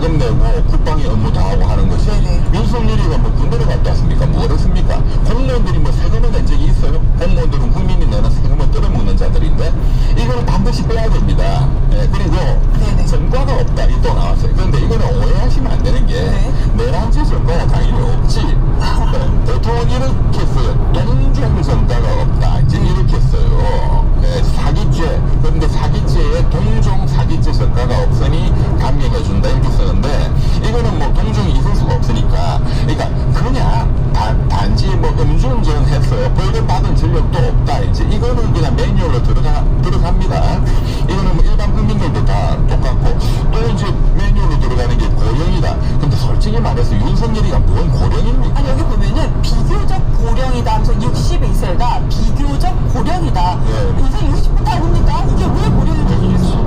세금 내고 국방의 업무 다 하고 하는 것이. 윤석열이가 뭐 군대를 갔다 왔습니까? 뭘 했습니까? 공무원들이 뭐 세금을 낸 적이 있어요? 공무원들은 국민이 내는 세금을 뜯어먹는 자들인데 이거는 반드시 빼야 됩니다. 그리고 전과가 없다. 이 또 나왔어요. 그런데 이거는 오해하시면 안 되는 게 내란죄 전과가 당연히 없지. 보통은 이렇게 써요. 동종 전과가 없다. 이제 이렇게 써요. 사기죄. 그런데 사기죄에 동종 사기죄 전과가 없으니 감경해준다. 이렇게 쓰는데 이거는 뭐 동종이 있을 수가 없으니까. 그러니까 그냥 단지 뭐 음주운전 했어요. 벌금 받은 전력도 없다. 이제 이거는 그냥 매뉴얼로 들어갑니다. 이거는 뭐 일반 국민들도 다 똑같고 또 이제 매뉴얼로 들어가는 게 고령이다. 근데 솔직히 말해서 윤석열이가 뭔 고령입니까? 아니 여기 보면은 비교적 고령이다 하면서 62세가 비교적 고령이다. 인생 60부터 아닙니까? 이게 왜 고령인지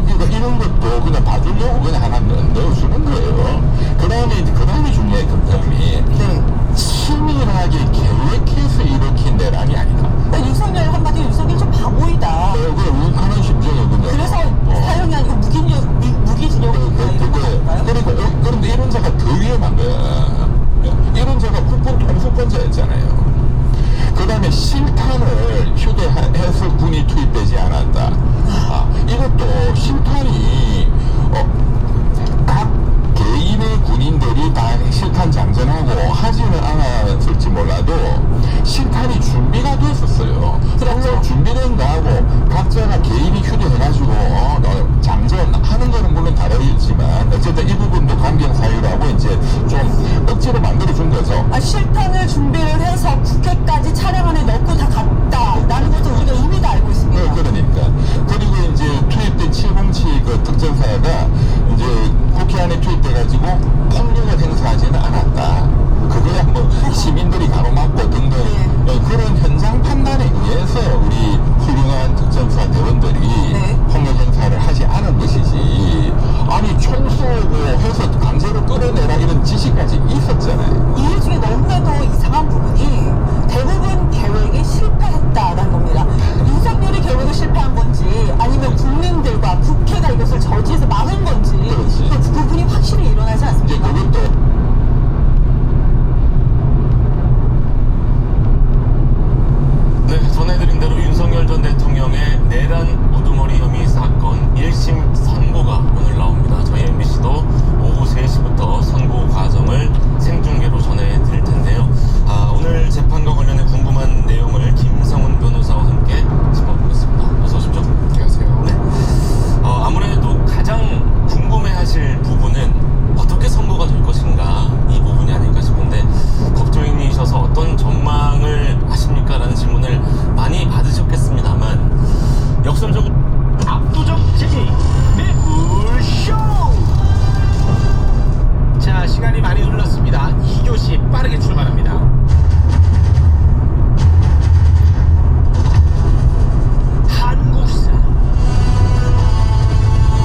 그러니까 이런 것도 그냥 봐주려고 그냥 하나 넣어주는 거예요. 그 다음에 중요해. 그 다음이 치밀하게 계획해서 일으킨 내란이 아니다. 윤석열 한마디로 윤석열 좀 바보이다. 그래 욱하는 심정이 그냥. 그래서 사형이 아니고 무기징역인가요? 그런데 이런 자가 더 위험한 거야. 이런 자가 국군 통수권자였잖아요. 그 다음에 실탄을 휴대해서 군이 투입되지 않았다. 이것도 실탄이 각 개인의 군인들이 다 실탄 장전하고 하지는 않았을지 몰라도 실탄이 준비가 됐었어요. 물론 준비된 거하고 각자가 개인이 휴대해가지고 장전하는 거는 물론 다르겠지만 어쨌든 이 부분도 강경 사유라고 이제 좀 억지로 만들어준 거죠. 실탄을 준비를 해서 국회까지 차량 안에 넣고 다 갔다라는 것도 우리가 이미 다 알고 있습니다. 네, 그러니까. 그리고 이제 투입된 707 그 특전사가 이제 국회 안에 투입돼가지고 폭력을 행사하지는 않았다. 그거야 뭐 시민들이 가로막고 등등 그런 현장 판단에 의해서 우리 훌륭한 특전사 대원들이 폭력 행사를 하지 않은 것이지. 아니 총 쏘고 해서 강제로 끌어내라 이런 지시까지 있었잖아요. 이 중에 너무나도 이상한 부분이 대부분 계획이 실패했다라는 겁니다. 윤석열이 계획을 실패한 건지 아니면 국민들과 국회가 이것을 저지해서 막은 건지 그 부분이 확실히 일어나지 않습니까? 이제 그것도 전해드린 대로 윤석열 전 대통령의 내란 우두머리 혐의 사건 1심 선고가 오늘 나옵니다. 저희 MBC도 오후 3시부터 선고 과정을 생중계로 전해드릴 텐데요. 오늘 재판과 관련해 궁금한 내용을 김성훈 변호사와 함께 짚어보겠습니다. 어서 오십시오. 안녕하세요. 네. 아무래도 가장 궁금해하실 부분은 어떻게 선고가 될 것인가 이 부분이 아닐까 싶은데 법조인이셔서 어떤 전망을 하십니까? 라는 질문을 많이 받으셨겠습니다만 역설적으로 압도적 지지 매불쇼. 자, 시간이 많이 흘렀습니다. 2교시 빠르게 출발합니다. 한국사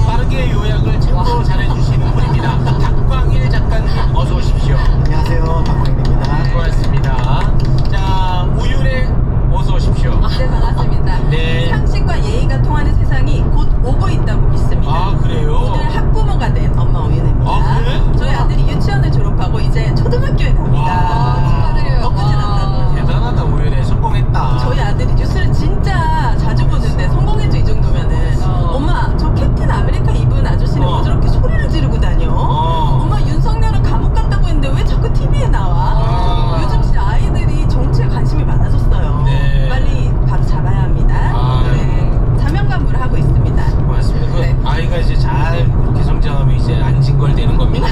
빠르게 요약을 참고 잘해주시는 분입니다. 박광일 작가님 어서 오십시오. 안녕하세요, 박광일입니다. 고맙습니다. 자, 우윤혜 어서 오십시오. 네, 반갑습니다. 네. 상식과 예의가 통하는 세상이 곧 오고 있다고 믿습니다. 아, 그래요? 오늘 학부모가 된 엄마 오윤혜입니다. 아, 그래? 저희 아들이 유치원을 졸업하고 이제 초등학교에 갑니다. 와. 축하드려요. 엊그제 났다고. 대단하다, 우윤혜. 성공했다. 저희 아들이 뉴스를 진짜 자주 보는데 성공해줘 이 정도면은 엄마 저 캡틴 아메리카 입은 아저씨는 왜 저렇게 소리를 지르고 다녀? 엄마 윤석열은 감옥 갔다고 했는데 왜 자꾸 TV에 나와? 요즘 진짜 아이들이 정치에 관심이 많아졌어요. 네. 빨리 바로 잡아야 합니다. 네. 사명감으로 하고 있습니다. 고맙습니다. 네. 아이가 이제 잘 그렇게 성장하면 이제 안 징걸대는 겁니다.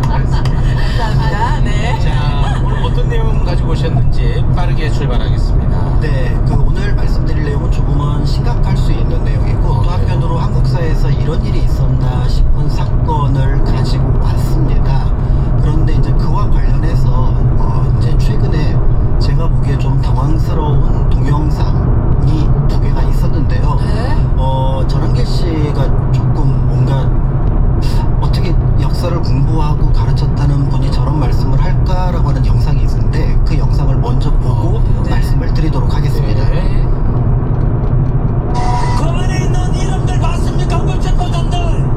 감사합니다. 네. 자, 오늘 어떤 내용 가지고 오셨는지 빠르게 출발하겠습니다. 네, 오늘 말씀드릴 내용은 조금은 심각할 수 있는 내용이고 또 한편으로 한국사에서 이런 일이 있었나 싶은 사건을 가지고 왔습니다. 그런데 이제 그와 관련해서 이제 최근에 제가 보기에 좀 당황스러운 동영상이 2개가 있었는데요. 전한길 씨가 조금 뭔가 어떻게 역사를 공부하고 가르쳤다는 분이 저런 말씀을 할까라고 하는 영상이 있는데 그 영상을 먼저 보고 말씀을 드리도록 하겠습니다. 네. 거민에 있는 이름들 맞습니까? 물체포자들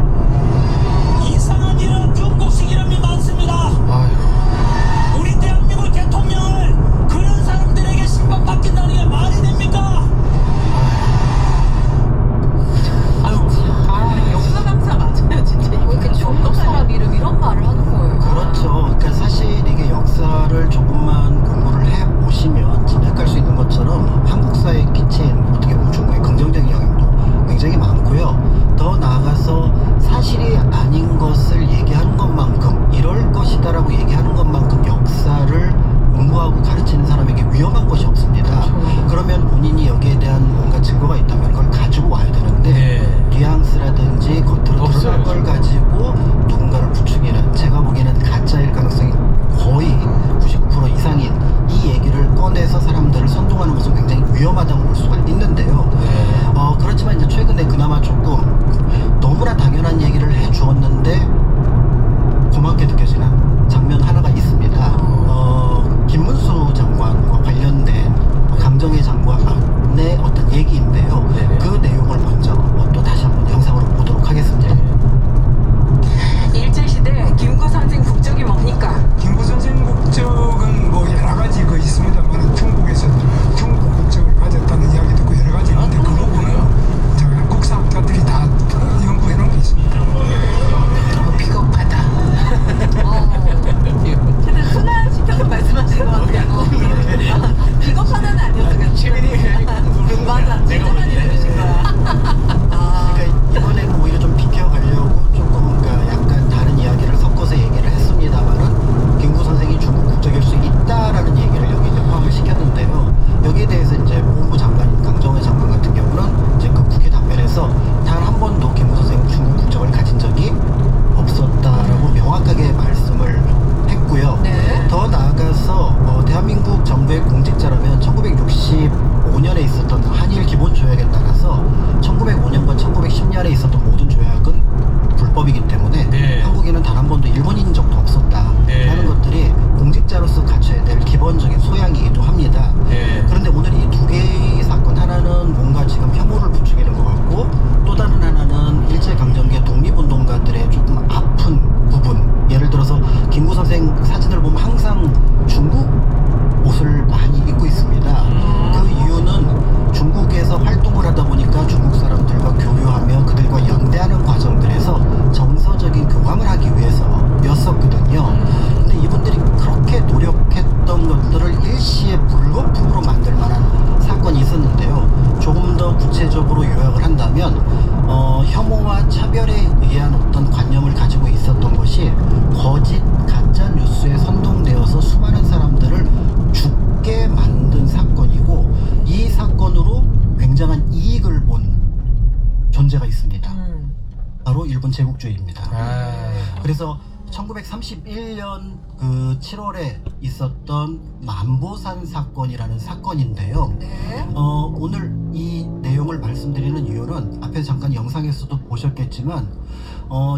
일본 제국주의입니다. 아. 그래서 1931년 그 7월에 있었던 만보산 사건이라는 사건인데요. 네. 오늘 이 내용을 말씀드리는 이유는 앞에 잠깐 영상에서도 보셨겠지만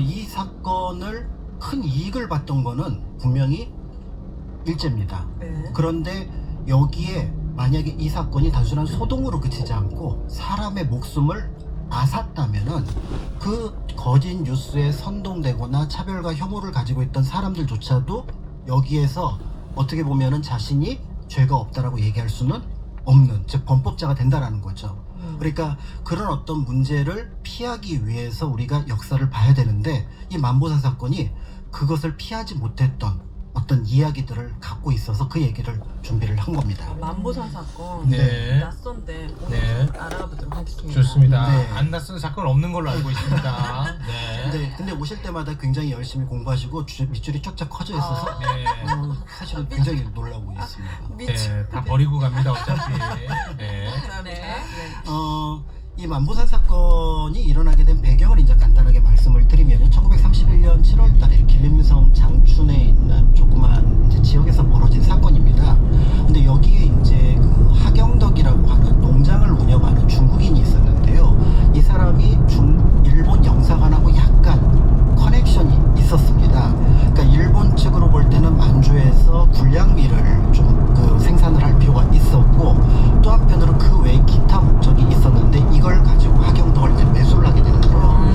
이 사건을 큰 이익을 봤던 거는 분명히 일제입니다. 네. 그런데 여기에 만약에 이 사건이 단순한 소동으로 그치지 않고 사람의 목숨을 앗았다면은 그 거짓 뉴스에 선동되거나 차별과 혐오를 가지고 있던 사람들조차도 여기에서 어떻게 보면은 자신이 죄가 없다라고 얘기할 수는 없는, 즉 범법자가 된다라는 거죠. 그러니까 그런 어떤 문제를 피하기 위해서 우리가 역사를 봐야 되는데 이 만보산 사건이 그것을 피하지 못했던 어떤 이야기들을 갖고 있어서 그 얘기를 준비를 한 겁니다. 만보산 사건. 네. 낯선데 오늘 네. 좀 알아가 보도록 하겠습니다. 좋습니다. 네. 안 낯선 사건 없는 걸로 알고 있습니다. 네. 근데 오실 때마다 굉장히 열심히 공부하시고 밑줄이 쫙쫙 커져 있어서 네. 사실은 굉장히 놀라고 있습니다. 네. 다 버리고 갑니다, 어차피. 네. 네. 이 만보산 사건이 일어나게 된 배경을 이제 간단하게 말씀을 드리면 1931년 7월 달에 길림성 장춘에 있는 조그만 이제 지역에서 벌어진 사건입니다. 근데 여기에 이제 그 하경덕이라고 하는 농장을 운영하는 중국인이 있었는데요. 이 사람이 일본 영사관하고 약간 커넥션이 있었습니다. 그러니까 일본 측으로 볼 때는 만주에서 불량미를 좀 그 생산을 할 필요가 있었고 또 한편으로 그 외에 기타 목적이 있었는데 이걸 가지고 하경덕을 이제 매수를 하게 되는데요.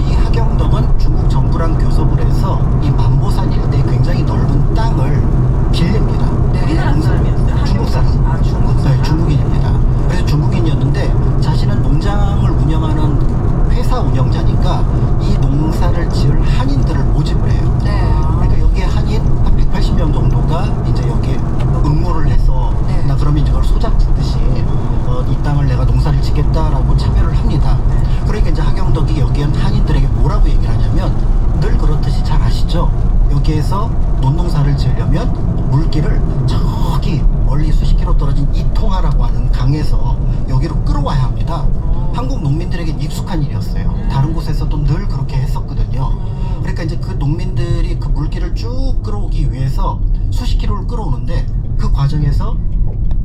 이 하경덕은 중국 정부랑 교섭을 해서 이 만보산 일대에 굉장히 넓은 땅을 빌립니다. 우리나라 사람이었어요? 중국 사람. 아, 중국 사람? 네, 중국인입니다. 그래서 중국인이었는데 자신은 농장을 운영하는 회사 운영자니까 이 농사를 지을 한인들을 모집을 해요. 네. 그러니까 여기에 한인 한 180명 정도가 이제 여기에 응모를 해서 네. 나 그러면 이제 그걸 소장 짓듯이 이 땅을 내가 농사를 짓겠다라고 참여를 합니다. 그러니까 이제 하경덕이 여기에 한인들에게 뭐라고 얘기를 하냐면 늘 그렇듯이 잘 아시죠? 여기에서 논농사를 지으려면 물기를 저기 멀리 수십 킬로 떨어진 이통하라고 하는 강에서 여기로 끌어와야 합니다. 한국 농민들에겐 익숙한 일이었어요. 다른 곳에서도 늘 그렇게 했었거든요. 그러니까 이제 그 농민들이 그 물기를 쭉 끌어오기 위해서 수십 킬로를 끌어오는데 그 과정에서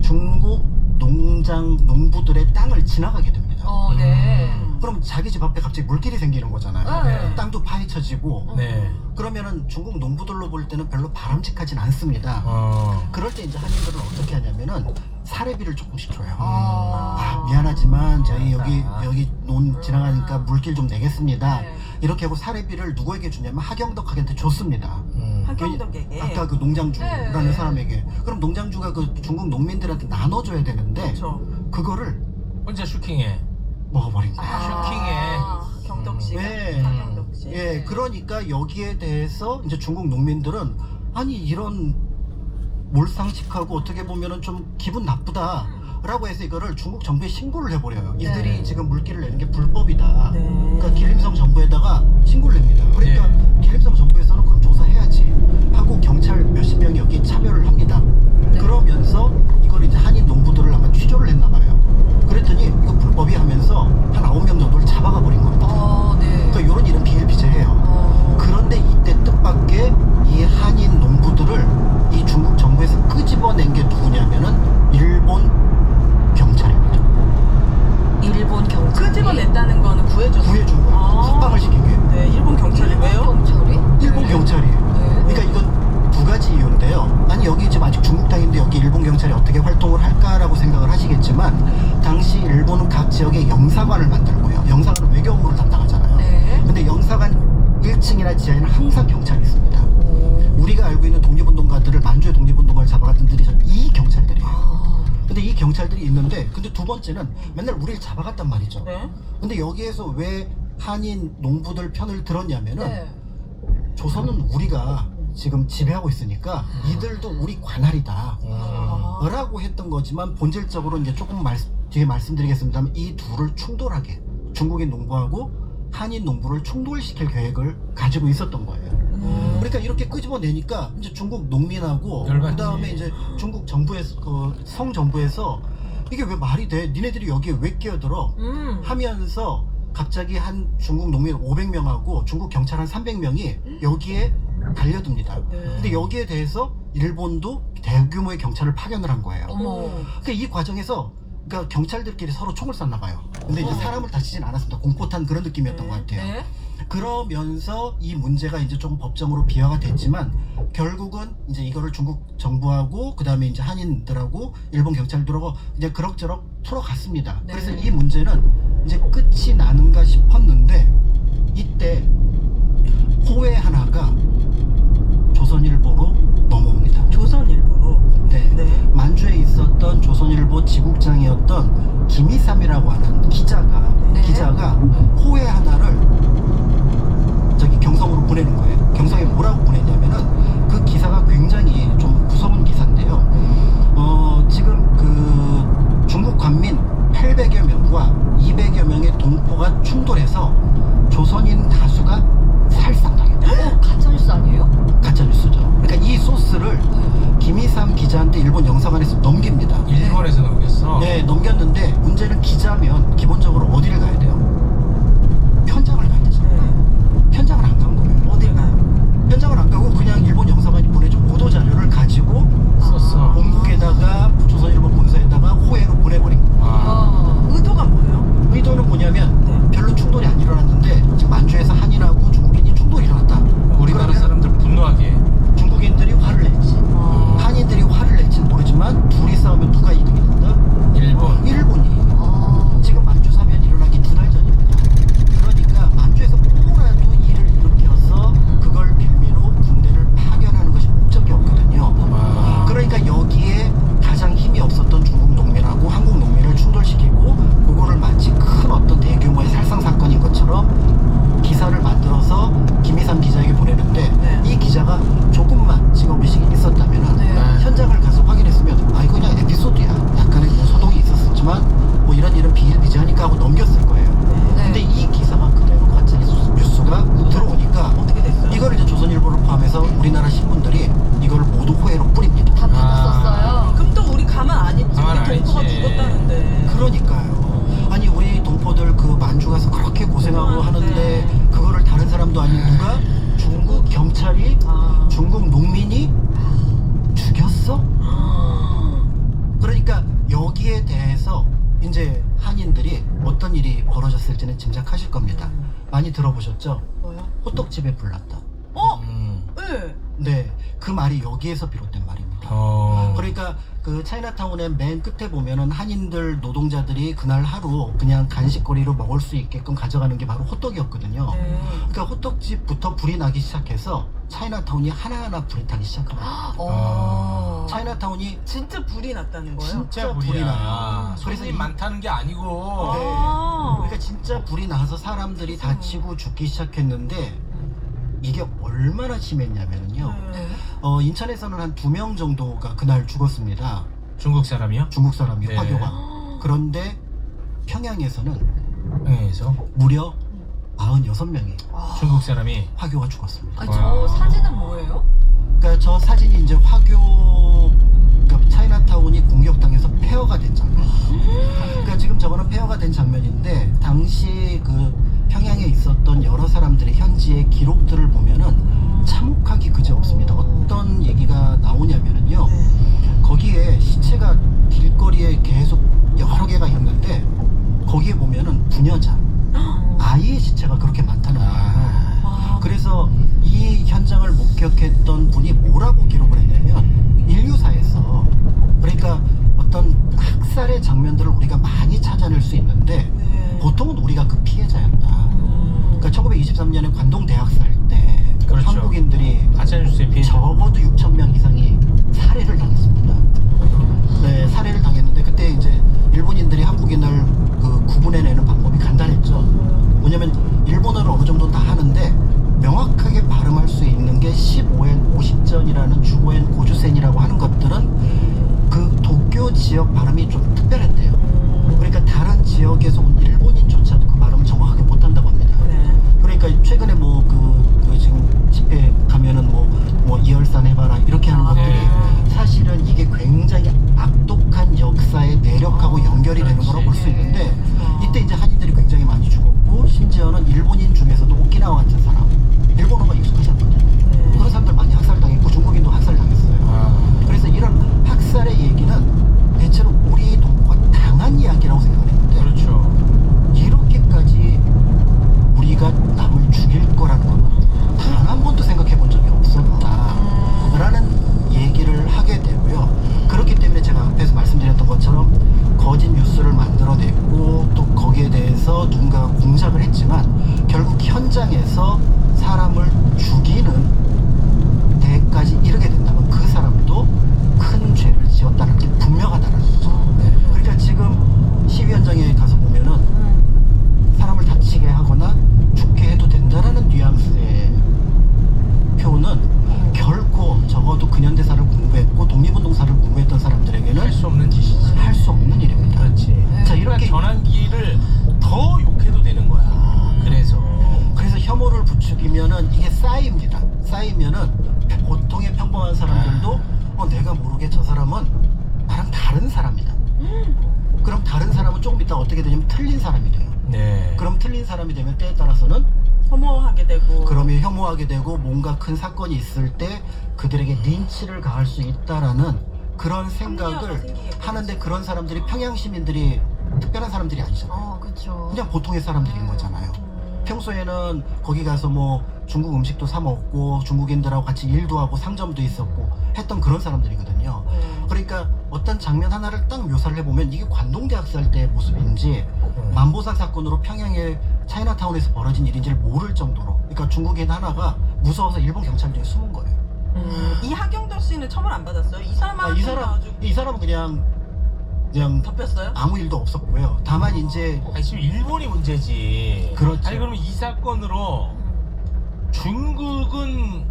중국 농부들의 땅을 지나가게 됩니다. 네. 그럼 자기 집 앞에 갑자기 물길이 생기는 거잖아요. 네. 땅도 파헤쳐지고 네. 그러면은 중국 농부들로 볼 때는 별로 바람직하진 않습니다. 그럴 때 이제 한인들은 어떻게 하냐면은 사례비를 조금씩 줘요. 미안하지만 저희 여기 논 지나가니까 물길 좀 내겠습니다. 네. 이렇게 하고 사례비를 누구에게 주냐면 하경덕한테 줬습니다. 하경덕에게. 아까 그 농장주라는 네. 사람에게. 그럼 농장주가 그 중국 농민들한테 나눠줘야 되는데 그렇죠. 그거를 혼자 슈킹해. 먹어버린 거예요. 슈킹해. 경덕 씨가. 네. 하경덕 씨. 예, 그러니까 여기에 대해서 이제 중국 농민들은 아니 이런 몰상식하고 어떻게 보면은 좀 기분 나쁘다라고 해서 이거를 중국 정부에 신고를 해버려요. 이들이 네. 지금 물기를 내는 게 불법이다. 네. 그러니까 길림성 정부에다가 신고를 냅니다. 그러니까 길림성 정부에서는 그럼 조사해야지 하고 경찰 몇십 명이 여기 참여를 합니다. 그러면서 이걸 이제 한인 농부들을 아마 취조를 했나 봐요. 그랬더니 이거 불법이 하면서 한 9명 정도를 잡아가 버린 겁니다. 네. 그러니까 이런 일은 비일비재해요. 그런데 이때 뜻밖의 이 한인 농부들을 이 중국 정부에서 끄집어낸 게 누구냐면은 일본 경찰입니다. 일본 경찰. 끄집어냈다는 거는 구해줬어요. 구해준 거예요. 석방을 시킨 게. 네, 일본 경찰이 왜요? 경찰이? 일본 경찰이에요. 그러니까 이건 두 가지 이유인데요. 아니 여기 지금 아직 중국 땅인데 여기 일본 경찰이 어떻게 활동을 할까라고 생각을 하시겠지만 당시 일본은 각 지역에 영사관을 만들고요. 영사관은 외교 업무를 담당하잖아요. 네. 근데 영사관 1층이나 지하에는 항상 경찰이 있습니다. 우리가 알고 있는 독립운동가들을 만주의 독립운동가를 잡아갔던 들이 이 경찰들이에요. 근데 이 경찰들이 있는데 근데 두 번째는 맨날 우리를 잡아갔단 말이죠. 네. 근데 여기에서 왜 한인 농부들 편을 들었냐면은 네. 조선은 우리가 지금 지배하고 있으니까 이들도 우리 관할이다 라고 했던 거지만 본질적으로 이제 조금 뒤에 말씀드리겠습니다만 이 둘을 충돌하게 중국인 농부하고 한인 농부를 충돌시킬 계획을 가지고 있었던 거예요. 그러니까 이렇게 끄집어내니까 이제 중국 농민하고 열받지. 그 다음에 이제 중국 정부에서 그 성 정부에서 이게 왜 말이 돼? 니네들이 여기에 왜 끼어들어? 하면서 갑자기 한 중국 농민 500명하고 중국 경찰 한 300명이 여기에 달려듭니다. 근데 여기에 대해서 일본도 대규모의 경찰을 파견을 한 거예요. 그러니까 이 과정에서 그러니까 경찰들끼리 서로 총을 쐈나 봐요. 근데 이제 사람을 다치진 않았습니다. 공포탄 그런 느낌이었던 것 같아요. 그러면서 이 문제가 이제 조금 법정으로 비화가 됐지만 결국은 이제 이거를 중국 정부하고 그 다음에 이제 한인들하고 일본 경찰들하고 이제 그럭저럭 풀어갔습니다. 그래서 이 문제는 이제 끝이 나는가 싶었는데 이때 호외 하나가 조선일보로 넘어옵니다. 조선일보로. 네. 만주에 있었던 조선일보 지국장이었던 김희삼이라고 하는 기자가 호외 하나를 저기 경성으로 보내는 거예요. 경성에 뭐라고 보냈냐면은 그 기사가 굉장히 좀 무서운 기사인데요. 지금 그 중국 관민 800여 명과 200여 명의 동포가 충돌해서 조선인 다수가 살상당했다. 가짜뉴스 아니에요? 가짜뉴스죠. 그러니까 이 소스를 김희삼 기자한테 일본 영사관에서 넘깁니다. 일본에서 넘겼어. 네, 넘겼는데 문제는 기자면 기본적으로 어디를 가야 돼요? 현장을 가야 되잖아요. 현장을 안 간 거예요. 어딜 가요? 현장을 안 가고 그냥 일본 영사관이 보내준 보도 자료를 가지고 썼어. 본국에다가 조선일보 본사에다가 호해로 보내버린 거예요. 의도가 뭐예요? 의도는 뭐냐면 별로 충돌이 안 일어났는데 지금 만주에서 한인하고 중국인이 충돌이 일어났다. 우리나라 그러면 사람들 분노하게. 중국인들이 화를 냈지. 한인들이 화를 낼지는 모르지만 둘이 싸우면 누가 이득이 된다? 일본. 일본이. 지금 만주 사변이 일어나기 2달 전입니다. 그러니까 만주에서 뭐라도 일을 일으켜서 그걸 빌미로 군대를 파견하는 것이 목적이었거든요. 그러니까 여기에 가장 힘이 없었던 중국 농민하고 한국 농민을 충돌시키고 그거를 마치 큰 어떤 대규모의 살상 사건인 것처럼 기사를 만들어서 김희삼 기자에게 보내는데 이 기자가 조금만 직업의식이 있었다면 현장을 가서 확인했으면 아 이거 그냥 에피소드야 약간의 그냥 소동이 있었지만 뭐 이런 일은 비일비재하니까 하고 넘겼을 거예요. 근데 이 기사가 그대로 가짜 뉴스가 들어오니까 어떻게 됐어요? 이걸 이제 조선일보를 포함해서 우리나라 신문들이 이걸 모두 호해로 뿌립니다. 다 바꿨었어요. 그럼 또 우리 가만 안 있지. 가만 안 우리 동포가 있지. 죽었다는데. 그러니까요. 아니 우리 동포들 그 만주 가서 그렇게 고생하고 하는데 그거를 다른 사람도 아닌 누가 중국 경찰이 중국 농민이 죽였어? 그러니까 여기에 대해서 이제 한인들이 어떤 일이 벌어졌을지는 짐작하실 겁니다. 많이 들어보셨죠? 뭐요? 호떡집에 불났다. 네. 네, 그 말이 여기에서 비롯된 말입니다. 그러니까 그 차이나타운의 맨 끝에 보면은 한인들 노동자들이 그날 하루 그냥 간식거리로 먹을 수 있게끔 가져가는 게 바로 호떡이었거든요. 그러니까 호떡집부터 불이 나기 시작해서 차이나타운이 하나하나 불이 타기 시작합니다. 차이나타운이 진짜 불이 났다는 거예요? 진짜 불이 불이야. 나요. 손님이 많다는 게 아니고. 그러니까 진짜 불이 나서 사람들이 다치고 죽기 시작했는데 이게 얼마나 심했냐면요. 인천에서는 한 2명 정도가 그날 죽었습니다. 중국 사람이요? 중국 사람이 네. 화교가. 그런데 평양에서는 평양에서 무려 96명이 중국 사람이. 화교가 죽었습니다. 아니, 저 사진은 뭐예요? 그러니까 저 사진이 이제 화교 그러니까 차이나타운이 공격당해서 폐허가 된 장면. 그러니까 지금 저거는 폐허가 된 장면인데 당시 그 평양에 있었던 여러 사람들의 현지의 기록들을 보면은 참혹하기 그지없습니다. 어떤 얘기가 나오냐면은요. 거기에 시체가 길거리에 계속 여러 개가 있는데 거기에 보면은 부녀자 아이의 시체가 그렇게 많다는 거예요. 그래서 이 현장을 목격했던 분이 뭐라고 기록을 했냐면 인류사에서 그러니까 어떤 학살의 장면들을 우리가 많이 찾아낼 수 있는데 보통은 우리가 그 피해자였다. 그러니까 1923년에 관동 대학살 때 그렇죠. 한국인들이 가짜뉴스의 피해자. 적어도 6,000명 이상이 살해를 당했습니다. 네, 살해를 당했는데 그때 이제 일본인들이 한국인을 그 구분해내는 방법이 간단했죠. 뭐냐면 일본어를 어느 정도 다 하는데 명확하게 발음할 수 있는 게 15엔 50전이라는 주고엔 고주센이라고 하는 것들은 그 도쿄 지역 발음이 좀 특별했대요. 그러니까 다른 지역에서 온 일본인조차도 그 발음을 정확하게 못한다고 합니다. 그러니까 최근에 뭐 그 지금 집회 가면은 뭐 이열산 해봐라 이렇게 하는 감축이면은 이게 쌓입니다. 쌓이면은 보통의 평범한 사람들도 내가 모르게 저 사람은 나랑 다른 사람이다. 그럼 다른 사람은 조금 있다가 어떻게 되냐면 틀린 사람이 돼요. 네. 그럼 틀린 사람이 되면 때에 따라서는 혐오하게 되고. 그러면 혐오하게 되고 뭔가 큰 사건이 있을 때 그들에게 린치를 가할 수 있다라는 그런 합리화가 생각을 생기겠죠. 하는데 그런 사람들이 평양 시민들이 특별한 사람들이 아니잖아요. 그렇죠. 그냥 보통의 사람들인 거잖아요. 평소에는 거기 가서 뭐 중국 음식도 사 먹고 중국인들하고 같이 일도 하고 상점도 있었고 했던 그런 사람들이거든요. 그러니까 어떤 장면 하나를 딱 묘사를 해보면 이게 관동대학살 때의 모습인지 만보상 사건으로 평양의 차이나타운에서 벌어진 일인지를 모를 정도로, 그러니까 중국인 하나가 무서워서 일본 경찰들이 숨은 거예요. 이 하경도 씨는 처벌 안 받았어요? 이 사람 이 사람은 그냥 덮였어요? 아무 일도 없었고요. 다만 이제 아니, 지금 일본이 문제지. 그렇죠. 아니 그러면 이 사건으로 중국은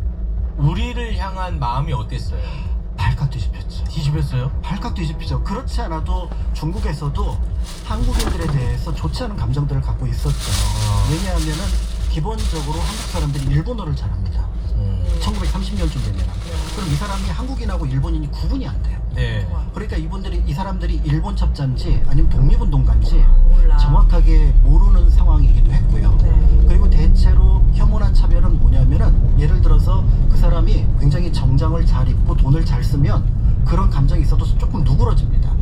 우리를 향한 마음이 어땠어요? 발칵 뒤집혔죠. 뒤집혔어요? 발칵 뒤집히죠. 그렇지 않아도 중국에서도 한국인들에 대해서 좋지 않은 감정들을 갖고 있었죠. 왜냐하면은 기본적으로 한국 사람들이 일본어를 잘합니다. 1930년쯤 되면. 그럼 이 사람이 한국인하고 일본인이 구분이 안 돼요. 네. 그러니까 이 사람들이 일본 첩자인지 아니면 독립운동가인지 몰라. 정확하게 모르는 상황이기도 했고요. 그리고 대체로 혐오나 차별은 뭐냐면은 예를 들어서 그 사람이 굉장히 정장을 잘 입고 돈을 잘 쓰면 그런 감정이 있어도 조금 누그러집니다.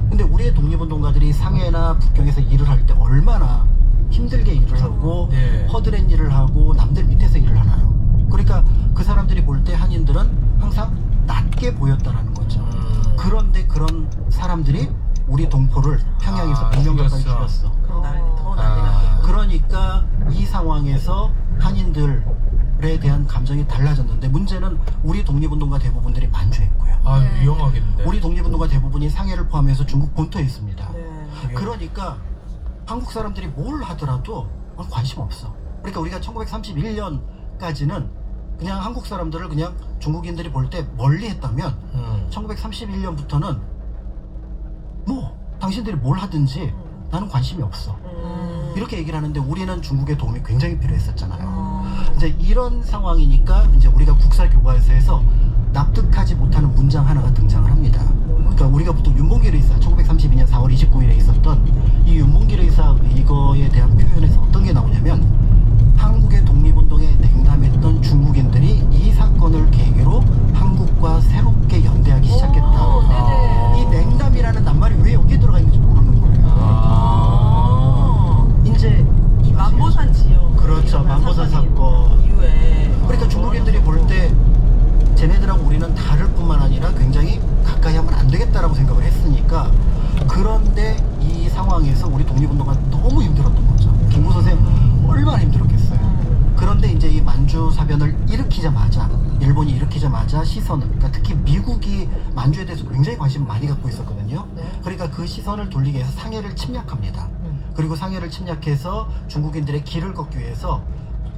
근데 우리의 독립운동가들이 상해나 북경에서 일을 할 때 얼마나 힘들게 일을 하고 네. 허드렛 일을 하고 남들 밑에서 일을 하나요? 그러니까 그 사람들이 볼 때 한인들은 항상 낮게 보였다라는 거죠. 그런데 그런 사람들이 우리 동포를 평양에서 100명 가까이 죽였어. 그럼 더 난리 났겠다. 그러니까 이 상황에서 한인들에 대한 감정이 달라졌는데 문제는 우리 독립운동가 대부분들이 만주했고요. 아 위험하겠는데. 우리 독립운동가 대부분이 상해를 포함해서 중국 본토에 있습니다. 네. 그러니까 한국 사람들이 뭘 하더라도 관심 없어. 그러니까 우리가 1931년까지는 그냥 한국 사람들을 그냥 중국인들이 볼 때 멀리 했다면 1931년부터는 뭐 당신들이 뭘 하든지 나는 관심이 없어. 이렇게 얘기를 하는데 우리는 중국의 도움이 굉장히 필요했었잖아요. 이제 이런 상황이니까 이제 우리가 국사교과서에서 납득하지 못하는 문장 하나가 등장을 합니다. 그러니까 우리가 보통 윤봉길 의사 1932년 4월 29일에 있었던 이 윤봉길 의사 이거에 대한 표현에서 어떤 게 나오냐면 한국의 독립운동에 냉담했던 중국인들이 이 사건을 계기로 한국과 새롭게 연대하기 시작했다. 이 냉담이라는 낱말이 왜 여기에 들어가 있는지 모르는 거예요. 이제 이 만보산 지역. 그렇죠. 만보산 사건 이후에. 그러니까 중국인들이 볼 때 쟤네들하고 우리는 다를 뿐만 아니라 굉장히 가까이 하면 안 되겠다라고 생각을 했으니까 그런데 이 상황에서 우리 독립운동가 너무 힘들었던 거죠. 김구 선생 얼마나 힘들었겠어요. 그런데 이제 이 만주 사변을 일으키자마자 일본이 일으키자마자 시선을 그러니까 특히 미국이 만주에 대해서 굉장히 관심을 많이 갖고 있었거든요. 그러니까 그 시선을 돌리기 위해서 상해를 침략합니다. 그리고 상해를 침략해서 중국인들의 길을 걷기 위해서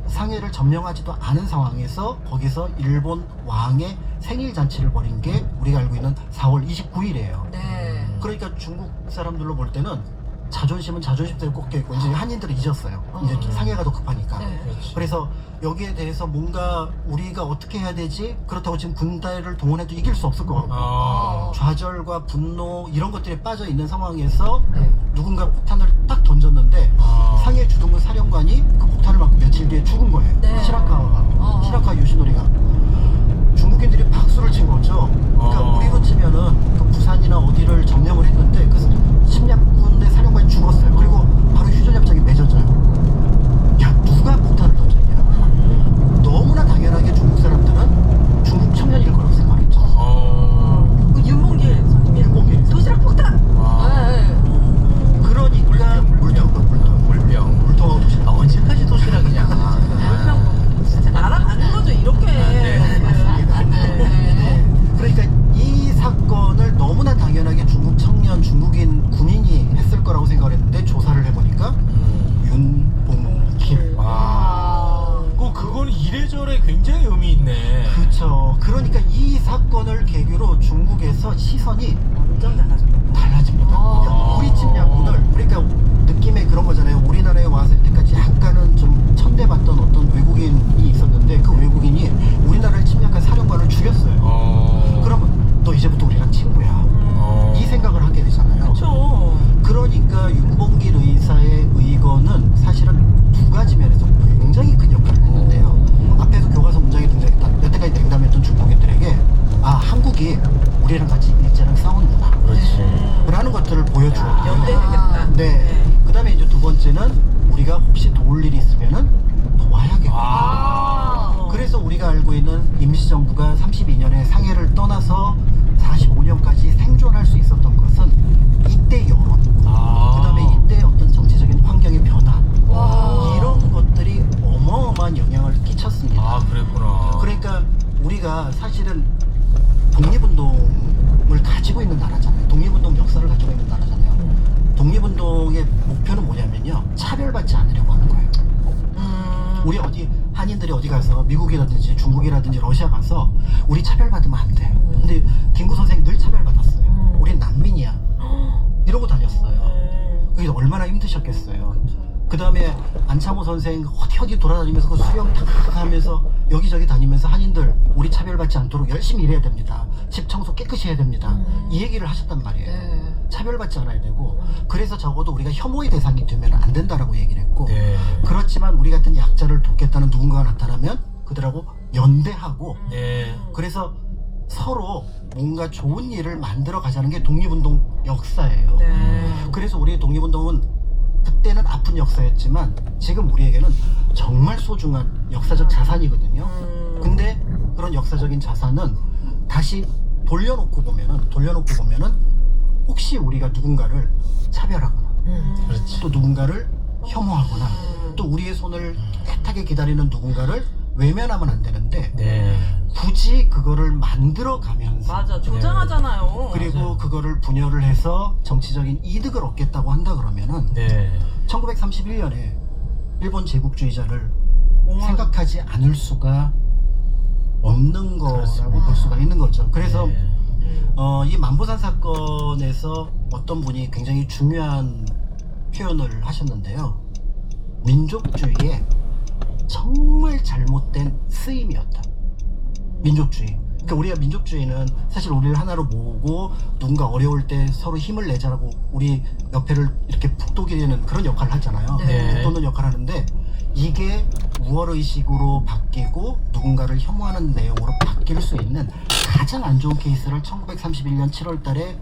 상해를 점령하지도 않은 상황에서 거기서 일본 왕의 생일 잔치를 벌인 게 우리가 알고 있는 4월 29일이에요. 그러니까 중국 사람들로 볼 때는 자존심은 자존심대로 꺾여 있고 이제 한인들은 잊었어요. 이제 상해가 더 급하니까. 그래서 여기에 대해서 뭔가 우리가 어떻게 해야 되지? 그렇다고 지금 군대를 동원해도 이길 수 없을 것 같고 좌절과 분노 이런 것들이 빠져 있는 상황에서 누군가 폭탄을 딱 던졌는데 상해 주둔군 사령관이 그 폭탄을 맞고 며칠 뒤에 죽은 거예요. 시라카와 요시노리가. 중국인들이 박수를 친 거죠. 그러니까 우리로 치면은 그 부산이나 어디를 점령을 했는데 그 침략군의 사령관이 죽었어요. 그리고 바로 휴전협정이 맺어져요. 야, 누가 폭탄을 던졌냐? 너무나 당연하게 중국 사람들은 중국 청년일 거라고 생각했죠. 그 윤봉길 선생님. 윤봉길. 도시락 폭탄. 그러니까 물통하고 도시락. 언제까지 도시락이냐. 물평 진짜 날아가는 거죠 이렇게. 그러니까 이 사건을 너무나 당연하게 중국 청년, 중국인 군인이 했을 거라고 생각을 했는데 조사를 해보니까 윤봉길. 그거는 이래저래 굉장히 의미 있네. 그렇죠. 그러니까 이 사건을 계기로 중국에서 시선이 완전 달라졌다. 달라집니다. 그러니까 우리 침략군을 그러니까 느낌의 그런 거잖아요. 우리나라에 와서 여태까지 약간은 좀 천대받던 어떤 외국인이 있었는데 그 외국인이 우리나라를 침략한 사령관을 죽였어요. 그러면 너 이제부터 우리랑 친구야. 이 생각을 하게 되잖아요. 그렇죠. 그러니까 윤봉길 의사의 의거는 사실은 두 가지 면에서 굉장히 큰 역할을 했는데요. 앞에서 교과서 문장이 등장했다. 여태까지 냉담했던 중국인들에게 아 한국이 우리랑 같이 일제랑 싸웠구나. 라는 것들을 보여주었고요. 연대해야겠다. 네. 그 다음에 이제 두 번째는 우리가 혹시 도울 일이 있으면은 도와야겠다. 그래서 우리가 알고 있는 임시정부가 32년에 상해를 떠나서 45년까지 생존할 수 있었던 것은 이때 여론, 그 다음에 이때 어떤 정치적인 환경의 변화, 이런 것들이 어마어마한 영향을 끼쳤습니다. 아, 그랬구나. 그러니까 우리가 사실은 독립운동을 가지고 있는 나라잖아요. 독립운동 역사를 가지고 있는 나라잖아요. 독립운동의 목표는 뭐냐면요. 차별받지 않으려고 하는 거예요. 우리 어디 한인들이 어디 가서 미국이라든지 중국이라든지 러시아 가서 우리 차별받으면 안 돼. 근데 김구 선생 늘 차별받았어요. 우린 난민이야. 이러고 다녔어요. 그게 얼마나 힘드셨겠어요. 그 다음에 안창호 선생 어디 돌아다니면서 그 수영 탁 하면서 여기저기 다니면서 한인들 우리 차별받지 않도록 열심히 일해야 됩니다. 집 청소 깨끗이 해야 됩니다. 이 얘기를 하셨단 말이에요. 차별받지 않아야 되고 그래서 적어도 우리가 혐오의 대상이 되면 안 된다라고 얘기를 했고 그렇지만 우리 같은 약자를 돕겠다는 누군가가 나타나면 그들하고 연대하고 그래서 서로 뭔가 좋은 일을 만들어 가자는 게 독립운동 역사예요. 그래서 우리의 독립운동은 그때는 아픈 역사였지만 지금 우리에게는 정말 소중한 역사적 자산이거든요. 근데 그런 역사적인 자산은 다시 돌려놓고 보면은 혹시 우리가 누군가를 차별하거나 또 누군가를 혐오하거나 또 우리의 손을 애타게 기다리는 누군가를 외면하면 안 되는데 굳이 그거를 만들어가면서 맞아, 조장하잖아요. 그리고 그거를 분열을 해서 정치적인 이득을 얻겠다고 한다 그러면은 1931년에 일본 제국주의자를 생각하지 않을 수가 없는 거라고 볼 수가 있는 거죠. 그래서 이 만보산 사건에서 어떤 분이 굉장히 중요한 표현을 하셨는데요. 민족주의의 정말 잘못된 쓰임이었다. 민족주의. 그러니까 우리가 민족주의는 사실 우리를 하나로 모으고 누군가 어려울 때 서로 힘을 내자라고 우리 옆에를 이렇게 북돋이는 그런 역할을 하잖아요. 북돋는 역할을 하는데 이게 우월의식으로 바뀌고 누군가를 혐오하는 내용으로 바뀔 수 있는 가장 안 좋은 케이스를 1931년 7월 달에